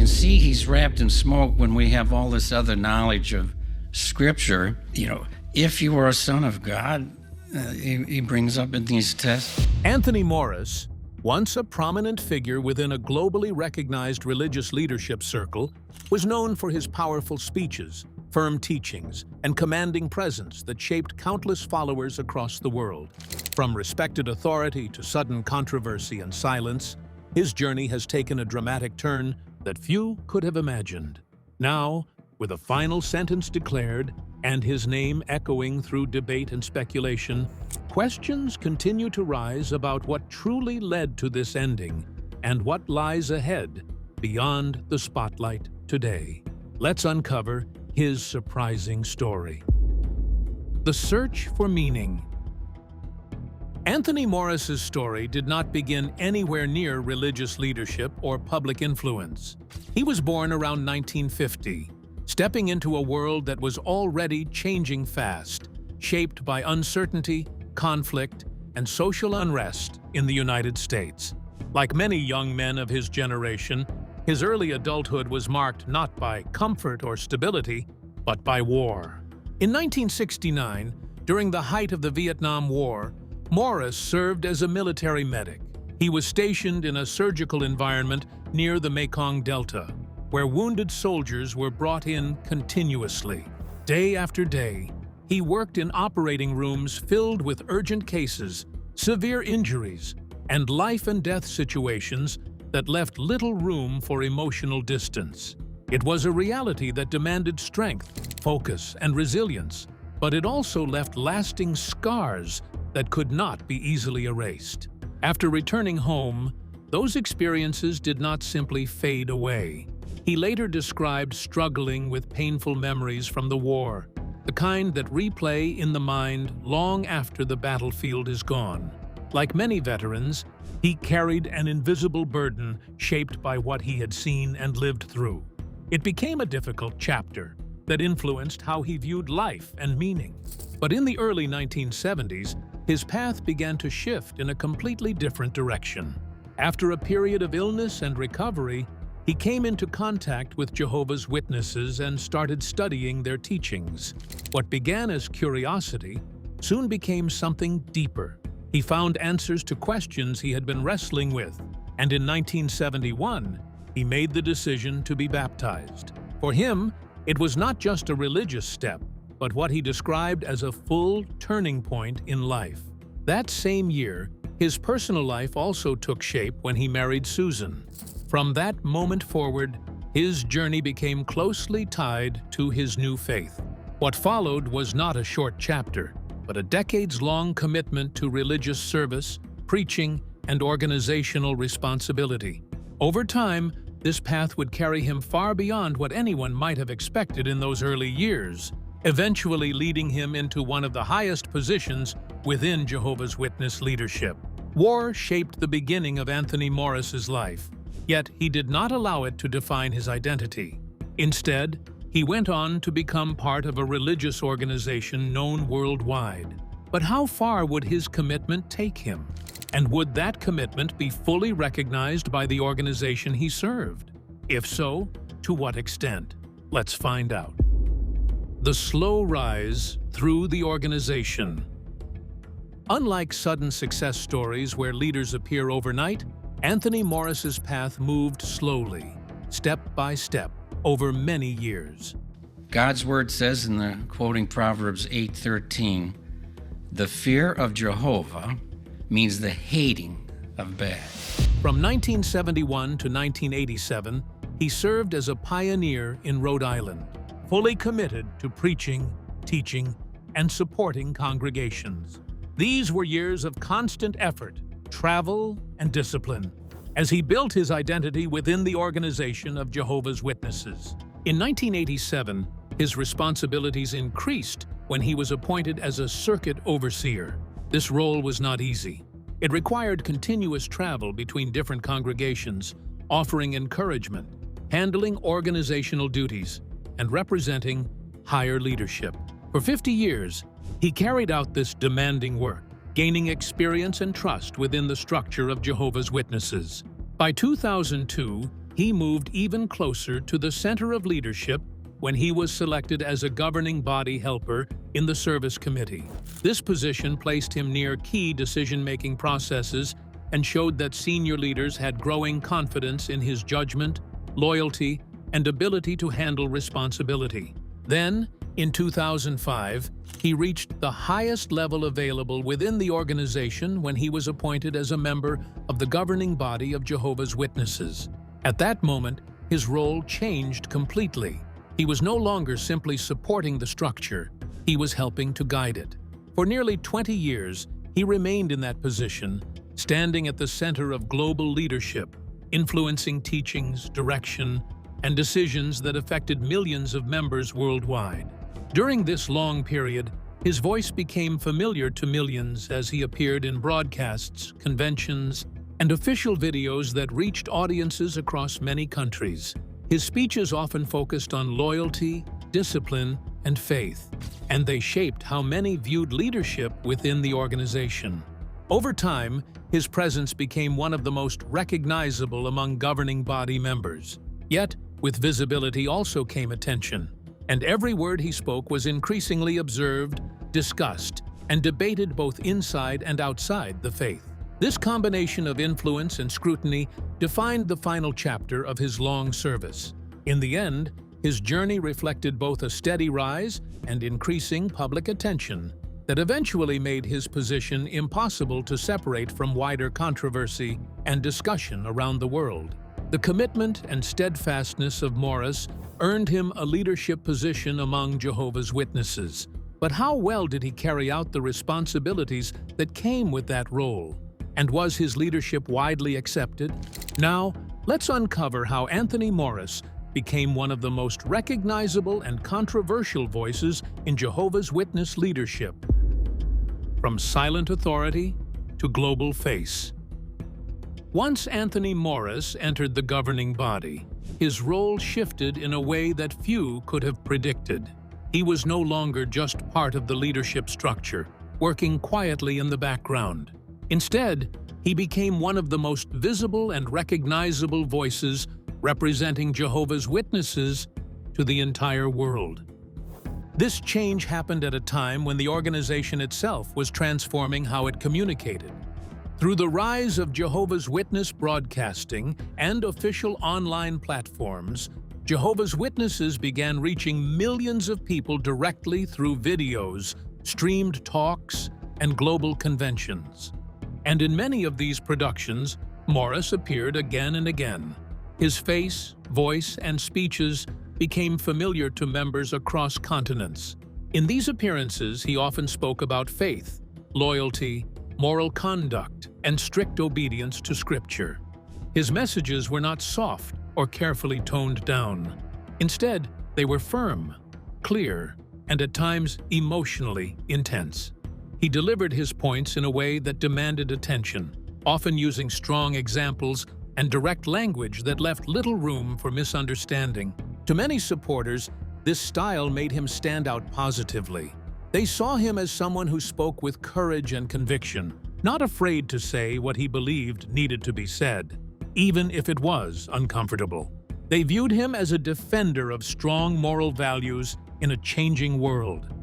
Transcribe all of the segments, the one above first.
see he's wrapped in smoke when we have all this other knowledge of Scripture. If you were a son of God, he brings up in these tests. Anthony Morris, once a prominent figure within a globally recognized religious leadership circle, was known for his powerful speeches, firm teachings, and commanding presence that shaped countless followers across the world. From respected authority to sudden controversy and silence, his journey has taken a dramatic turn that few could have imagined. Now, with a final sentence declared and his name echoing through debate and speculation, questions continue to rise about what truly led to this ending and what lies ahead beyond the spotlight today. Let's uncover his surprising story. The search for meaning. Anthony Morris's story did not begin anywhere near religious leadership or public influence. He was born around 1950, stepping into a world that was already changing fast, shaped by uncertainty, conflict, and social unrest in the United States. Like many young men of his generation, his early adulthood was marked not by comfort or stability, but by war. In 1969, during the height of the Vietnam War, Morris served as a military medic. He was stationed in a surgical environment near the Mekong Delta, where wounded soldiers were brought in continuously. Day after day, he worked in operating rooms filled with urgent cases, severe injuries, and life-and-death situations that left little room for emotional distance. It was a reality that demanded strength, focus, and resilience, but it also left lasting scars that could not be easily erased. After returning home, those experiences did not simply fade away. He later described struggling with painful memories from the war, the kind that replay in the mind long after the battlefield is gone. Like many veterans, he carried an invisible burden shaped by what he had seen and lived through. It became a difficult chapter that influenced how he viewed life and meaning. But in the early 1970s, his path began to shift in a completely different direction. After a period of illness and recovery, he came into contact with Jehovah's Witnesses and started studying their teachings. What began as curiosity soon became something deeper. He found answers to questions he had been wrestling with, and in 1971, he made the decision to be baptized. For him, it was not just a religious step, but what he described as a full turning point in life. That same year, his personal life also took shape when he married Susan. From that moment forward, his journey became closely tied to his new faith. What followed was not a short chapter, but a decades-long commitment to religious service, preaching, and organizational responsibility. Over time, this path would carry him far beyond what anyone might have expected in those early years, eventually leading him into one of the highest positions within Jehovah's Witness leadership. War shaped the beginning of Anthony Morris's life, yet he did not allow it to define his identity. Instead, he went on to become part of a religious organization known worldwide. But how far would his commitment take him? And would that commitment be fully recognized by the organization he served? If so, to what extent? Let's find out. The slow rise through the organization. Unlike sudden success stories where leaders appear overnight, Anthony Morris's path moved slowly, step by step, over many years. God's word says in the quoting Proverbs 8:13, "The fear of Jehovah means the hating of bad." From 1971 to 1987, he served as a pioneer in Rhode Island, fully committed to preaching, teaching, and supporting congregations. These were years of constant effort, travel, and discipline, as he built his identity within the organization of Jehovah's Witnesses. In 1987, his responsibilities increased when he was appointed as a circuit overseer. This role was not easy. It required continuous travel between different congregations, offering encouragement, handling organizational duties, and representing higher leadership. For 50 years, he carried out this demanding work, gaining experience and trust within the structure of Jehovah's Witnesses. By 2002, he moved even closer to the center of leadership when he was selected as a governing body helper in the Service Committee. This position placed him near key decision-making processes and showed that senior leaders had growing confidence in his judgment, loyalty, and ability to handle responsibility. Then, in 2005, he reached the highest level available within the organization when he was appointed as a member of the governing body of Jehovah's Witnesses. At that moment, his role changed completely. He was no longer simply supporting the structure, he was helping to guide it. For nearly 20 years, he remained in that position, standing at the center of global leadership, influencing teachings, direction, and decisions that affected millions of members worldwide. During this long period, his voice became familiar to millions as he appeared in broadcasts, conventions, and official videos that reached audiences across many countries. His speeches often focused on loyalty, discipline, and faith, and they shaped how many viewed leadership within the organization. Over time, his presence became one of the most recognizable among governing body members. Yet, with visibility also came attention, and every word he spoke was increasingly observed, discussed, and debated both inside and outside the faith. This combination of influence and scrutiny defined the final chapter of his long service. In the end, his journey reflected both a steady rise and increasing public attention that eventually made his position impossible to separate from wider controversy and discussion around the world. The commitment and steadfastness of Morris earned him a leadership position among Jehovah's Witnesses. But how well did he carry out the responsibilities that came with that role? And was his leadership widely accepted? Now, let's uncover how Anthony Morris became one of the most recognizable and controversial voices in Jehovah's Witness leadership. From silent authority to global face. Once Anthony Morris entered the governing body, his role shifted in a way that few could have predicted. He was no longer just part of the leadership structure, working quietly in the background. Instead, he became one of the most visible and recognizable voices representing Jehovah's Witnesses to the entire world. This change happened at a time when the organization itself was transforming how it communicated. Through the rise of Jehovah's Witness broadcasting and official online platforms, Jehovah's Witnesses began reaching millions of people directly through videos, streamed talks, and global conventions. And in many of these productions, Morris appeared again and again. His face, voice, and speeches became familiar to members across continents. In these appearances, he often spoke about faith, loyalty, moral conduct, and strict obedience to Scripture. His messages were not soft or carefully toned down. Instead, they were firm, clear, and at times emotionally intense. He delivered his points in a way that demanded attention, often using strong examples and direct language that left little room for misunderstanding. To many supporters, this style made him stand out positively. They saw him as someone who spoke with courage and conviction, not afraid to say what he believed needed to be said, even if it was uncomfortable. They viewed him as a defender of strong moral values in a changing world.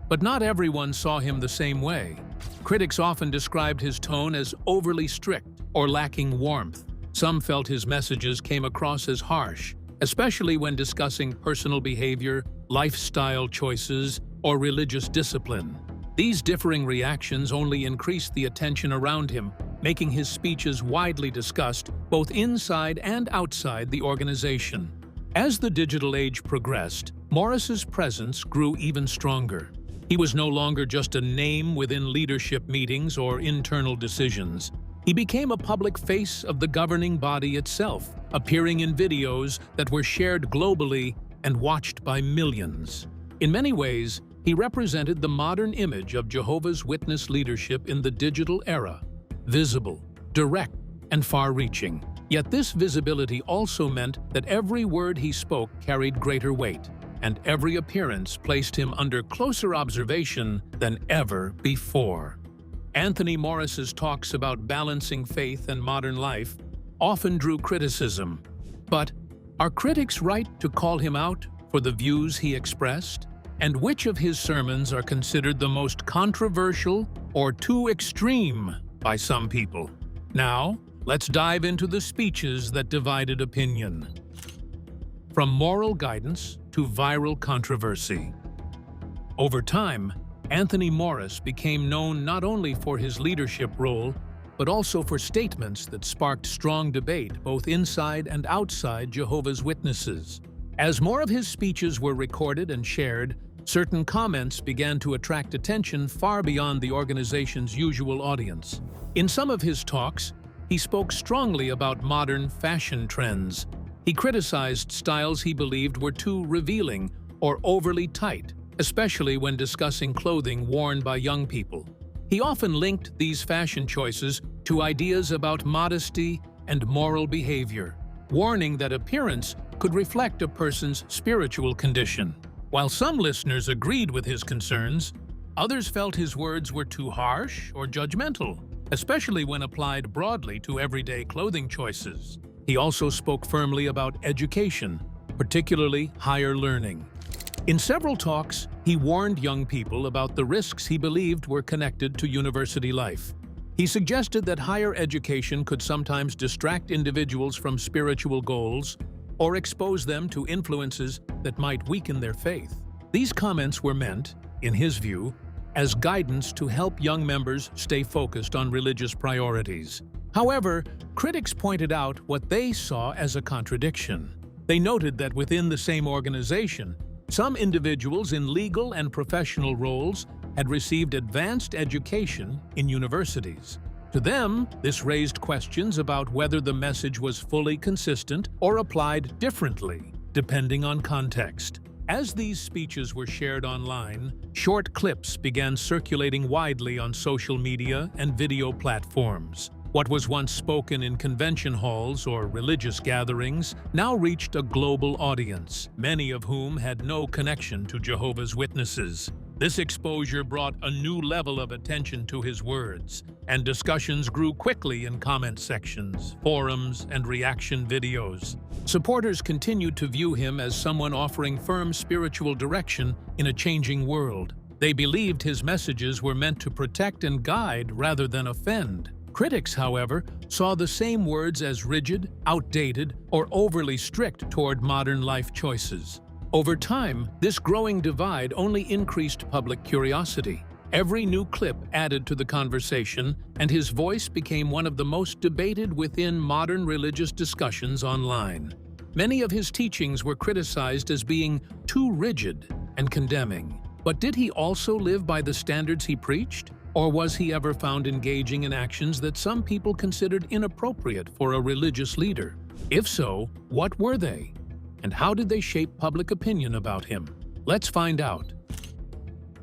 But not everyone saw him the same way. Critics often described his tone as overly strict or lacking warmth. Some felt his messages came across as harsh, especially when discussing personal behavior, lifestyle choices, or religious discipline. These differing reactions only increased the attention around him, making his speeches widely discussed both inside and outside the organization. As the digital age progressed, Morris's presence grew even stronger. He was no longer just a name within leadership meetings or internal decisions. He became a public face of the governing body itself, appearing in videos that were shared globally and watched by millions. In many ways, he represented the modern image of Jehovah's Witness leadership in the digital era, visible, direct, and far-reaching. Yet this visibility also meant that every word he spoke carried greater weight, and every appearance placed him under closer observation than ever before. Anthony Morris's talks about balancing faith and modern life often drew criticism. But are critics right to call him out for the views he expressed? And which of his sermons are considered the most controversial or too extreme by some people? Now, let's dive into the speeches that divided opinion. From moral guidance to viral controversy. Over time, Anthony Morris became known not only for his leadership role, but also for statements that sparked strong debate both inside and outside Jehovah's Witnesses. As more of his speeches were recorded and shared, certain comments began to attract attention far beyond the organization's usual audience. In some of his talks, he spoke strongly about modern fashion trends. He criticized styles he believed were too revealing or overly tight, especially when discussing clothing worn by young people. He often linked these fashion choices to ideas about modesty and moral behavior, warning that appearance could reflect a person's spiritual condition. While some listeners agreed with his concerns, others felt his words were too harsh or judgmental, especially when applied broadly to everyday clothing choices. He also spoke firmly about education, particularly higher learning. In several talks, he warned young people about the risks he believed were connected to university life. He suggested that higher education could sometimes distract individuals from spiritual goals or expose them to influences that might weaken their faith. These comments were meant, in his view, as guidance to help young members stay focused on religious priorities. However, critics pointed out what they saw as a contradiction. They noted that within the same organization, some individuals in legal and professional roles had received advanced education in universities. To them, this raised questions about whether the message was fully consistent or applied differently, depending on context. As these speeches were shared online, short clips began circulating widely on social media and video platforms. What was once spoken in convention halls or religious gatherings now reached a global audience, many of whom had no connection to Jehovah's Witnesses. This exposure brought a new level of attention to his words, and discussions grew quickly in comment sections, forums, and reaction videos. Supporters continued to view him as someone offering firm spiritual direction in a changing world. They believed his messages were meant to protect and guide rather than offend. Critics, however, saw the same words as rigid, outdated, or overly strict toward modern life choices. Over time, this growing divide only increased public curiosity. Every new clip added to the conversation, and his voice became one of the most debated within modern religious discussions online. Many of his teachings were criticized as being too rigid and condemning. But did he also live by the standards he preached? Or was he ever found engaging in actions that some people considered inappropriate for a religious leader? If so, what were they? And how did they shape public opinion about him? Let's find out.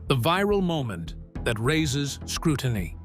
The viral moment that raises scrutiny.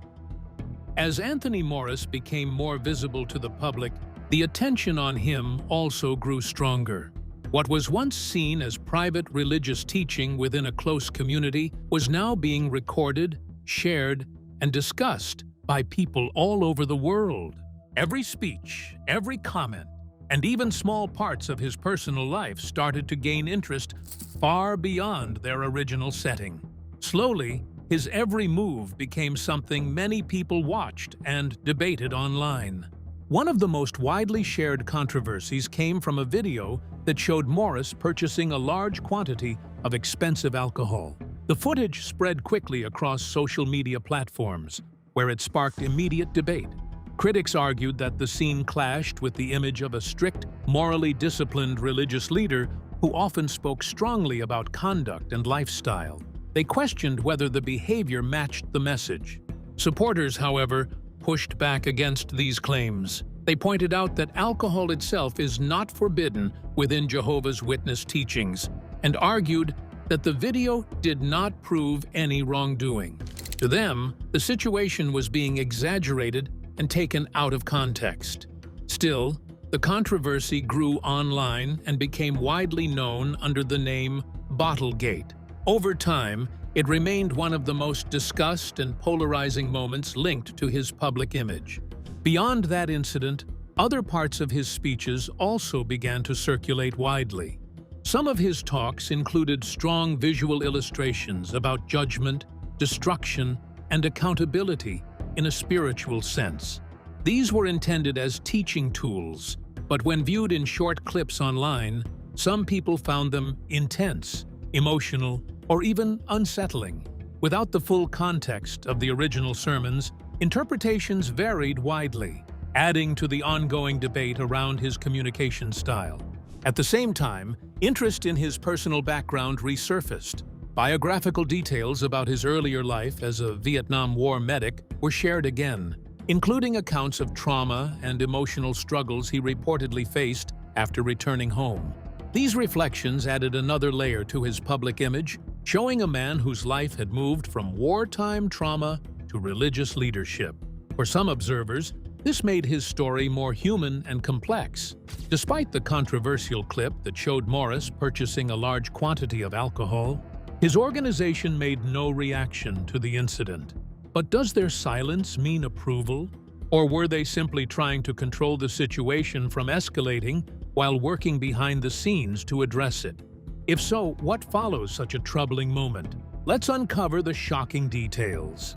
As Anthony Morris became more visible to the public, the attention on him also grew stronger. What was once seen as private religious teaching within a close community was now being recorded, shared, and discussed by people all over the world. Every speech, every comment, and even small parts of his personal life started to gain interest far beyond their original setting. Slowly, his every move became something many people watched and debated online. One of the most widely shared controversies came from a video that showed Morris purchasing a large quantity of expensive alcohol. The footage spread quickly across social media platforms, where it sparked immediate debate. Critics argued that the scene clashed with the image of a strict, morally disciplined religious leader who often spoke strongly about conduct and lifestyle. They questioned whether the behavior matched the message. Supporters, however, pushed back against these claims. They pointed out that alcohol itself is not forbidden within Jehovah's Witness teachings, and argued that the video did not prove any wrongdoing. To them, the situation was being exaggerated and taken out of context. Still, the controversy grew online and became widely known under the name Bottlegate. Over time, it remained one of the most discussed and polarizing moments linked to his public image. Beyond that incident, Other parts of his speeches also began to circulate widely. Some of his talks included strong visual illustrations about judgment, destruction, and accountability in a spiritual sense. These were intended as teaching tools, but when viewed in short clips online, some people found them intense, emotional, or even unsettling. Without the full context of the original sermons, interpretations varied widely, adding to the ongoing debate around his communication style. At the same time, interest in his personal background resurfaced. Biographical details about his earlier life as a Vietnam War medic were shared again, including accounts of trauma and emotional struggles he reportedly faced after returning home. These reflections added another layer to his public image, showing a man whose life had moved from wartime trauma to religious leadership. For some observers, this made his story more human and complex. Despite the controversial clip that showed Morris purchasing a large quantity of alcohol, his organization made no reaction to the incident. But does their silence mean approval? Or were they simply trying to control the situation from escalating while working behind the scenes to address it? If so, what follows such a troubling moment? Let's uncover the shocking details.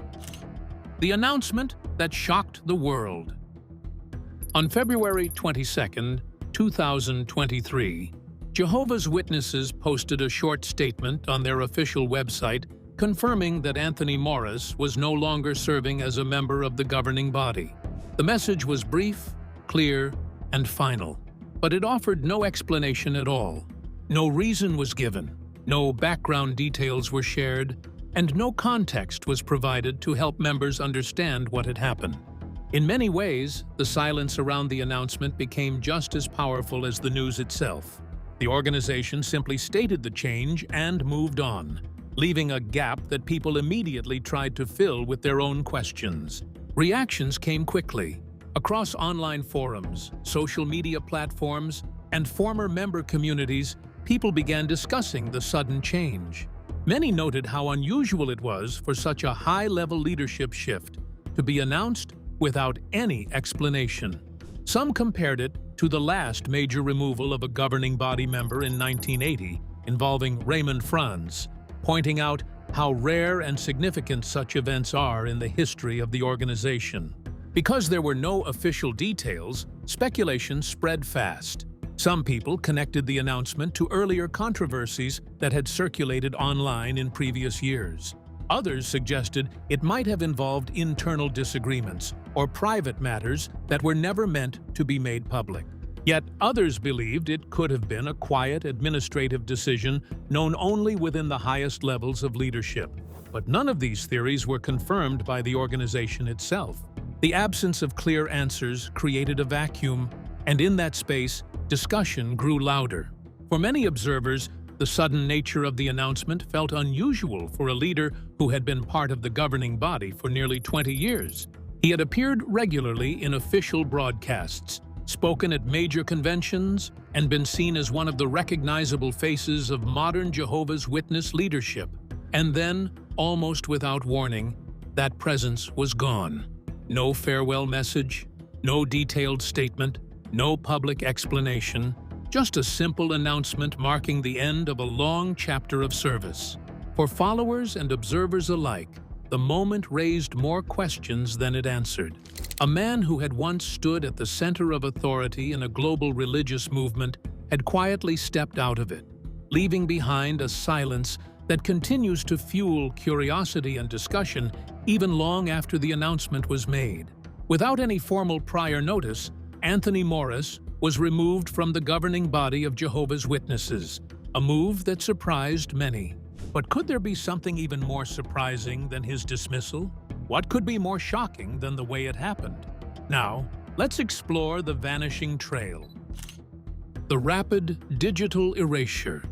The announcement that shocked the world. On February 22, 2023, Jehovah's Witnesses posted a short statement on their official website confirming that Anthony Morris was no longer serving as a member of the governing body. The message was brief, clear, and final, but it offered no explanation at all. No reason was given, no background details were shared, and no context was provided to help members understand what had happened. In many ways, the silence around the announcement became just as powerful as the news itself. The organization simply stated the change and moved on, leaving a gap that people immediately tried to fill with their own questions. Reactions came quickly. Across online forums, social media platforms, and former member communities, people began discussing the sudden change. Many noted how unusual it was for such a high-level leadership shift to be announced without any explanation. Some compared it to the last major removal of a governing body member in 1980, involving Raymond Franz, pointing out how rare and significant such events are in the history of the organization. Because there were no official details, speculation spread fast. Some people connected the announcement to earlier controversies that had circulated online in previous years. Others suggested it might have involved internal disagreements or private matters that were never meant to be made public. Yet others believed it could have been a quiet administrative decision known only within the highest levels of leadership. But none of these theories were confirmed by the organization itself. The absence of clear answers created a vacuum, and in that space, discussion grew louder. For many observers, the sudden nature of the announcement felt unusual for a leader who had been part of the governing body for nearly 20 years. He had appeared regularly in official broadcasts, spoken at major conventions, and been seen as one of the recognizable faces of modern Jehovah's Witness leadership. And then, almost without warning, that presence was gone. No farewell message, no detailed statement, no public explanation, just a simple announcement marking the end of a long chapter of service. For followers and observers alike, the moment raised more questions than it answered. A man who had once stood at the center of authority in a global religious movement had quietly stepped out of it, leaving behind a silence that continues to fuel curiosity and discussion even long after the announcement was made. Without any formal prior notice, Anthony Morris was removed from the governing body of Jehovah's Witnesses, a move that surprised many. But could there be something even more surprising than his dismissal? What could be more shocking than the way it happened? Now, let's explore the vanishing trail. The rapid digital erasure.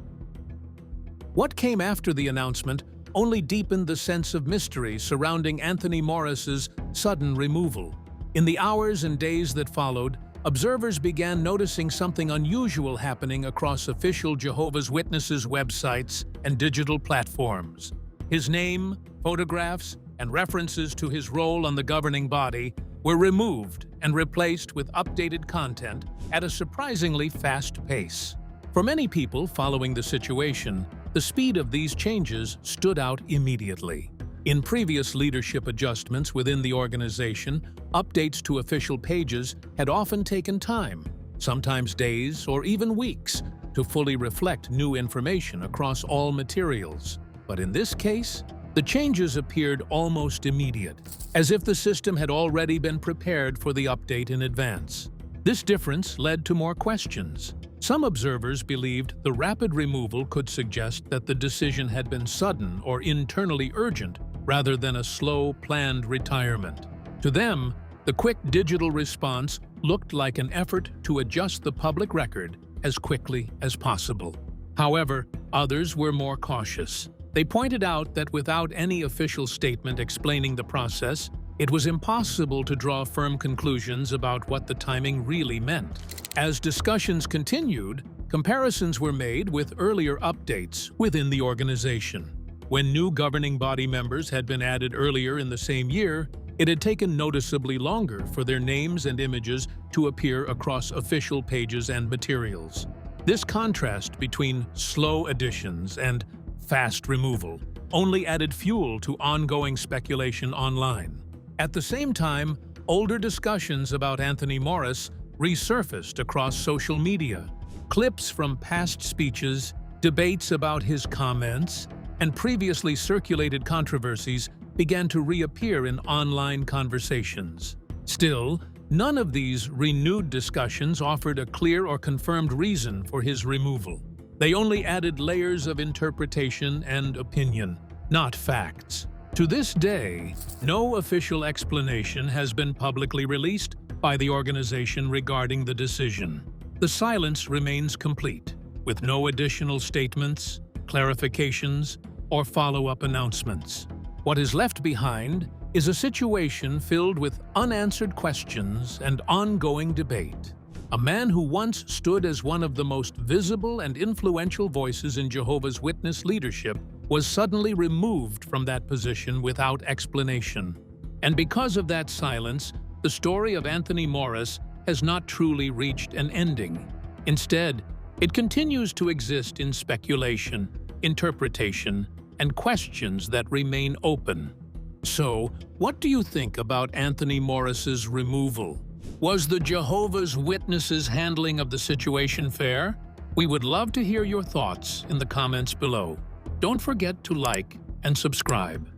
What came after the announcement only deepened the sense of mystery surrounding Anthony Morris's sudden removal. In the hours and days that followed, observers began noticing something unusual happening across official Jehovah's Witnesses websites and digital platforms. His name, photographs, and references to his role on the governing body were removed and replaced with updated content at a surprisingly fast pace. For many people following the situation, the speed of these changes stood out immediately. In previous leadership adjustments within the organization, updates to official pages had often taken time, sometimes days or even weeks, to fully reflect new information across all materials. But in this case, the changes appeared almost immediate, as if the system had already been prepared for the update in advance. This difference led to more questions. Some observers believed the rapid removal could suggest that the decision had been sudden or internally urgent rather than a slow, planned retirement. To them, the quick digital response looked like an effort to adjust the public record as quickly as possible. However, others were more cautious. They pointed out that without any official statement explaining the process, it was impossible to draw firm conclusions about what the timing really meant. As discussions continued, comparisons were made with earlier updates within the organization. When new governing body members had been added earlier in the same year, it had taken noticeably longer for their names and images to appear across official pages and materials. This contrast between slow additions and fast removal only added fuel to ongoing speculation online. At the same time, older discussions about Anthony Morris resurfaced across social media. Clips from past speeches, debates about his comments, and previously circulated controversies began to reappear in online conversations. Still, none of these renewed discussions offered a clear or confirmed reason for his removal. They only added layers of interpretation and opinion, not facts. To this day, no official explanation has been publicly released by the organization regarding the decision. The silence remains complete, with no additional statements, clarifications, or follow-up announcements. What is left behind is a situation filled with unanswered questions and ongoing debate. A man who once stood as one of the most visible and influential voices in Jehovah's Witness leadership was suddenly removed from that position without explanation. And because of that silence, the story of Anthony Morris has not truly reached an ending. Instead, it continues to exist in speculation, interpretation, and questions that remain open. So, what do you think about Anthony Morris's removal? Was the Jehovah's Witnesses' handling of the situation fair? We would love to hear your thoughts in the comments below. Don't forget to like and subscribe.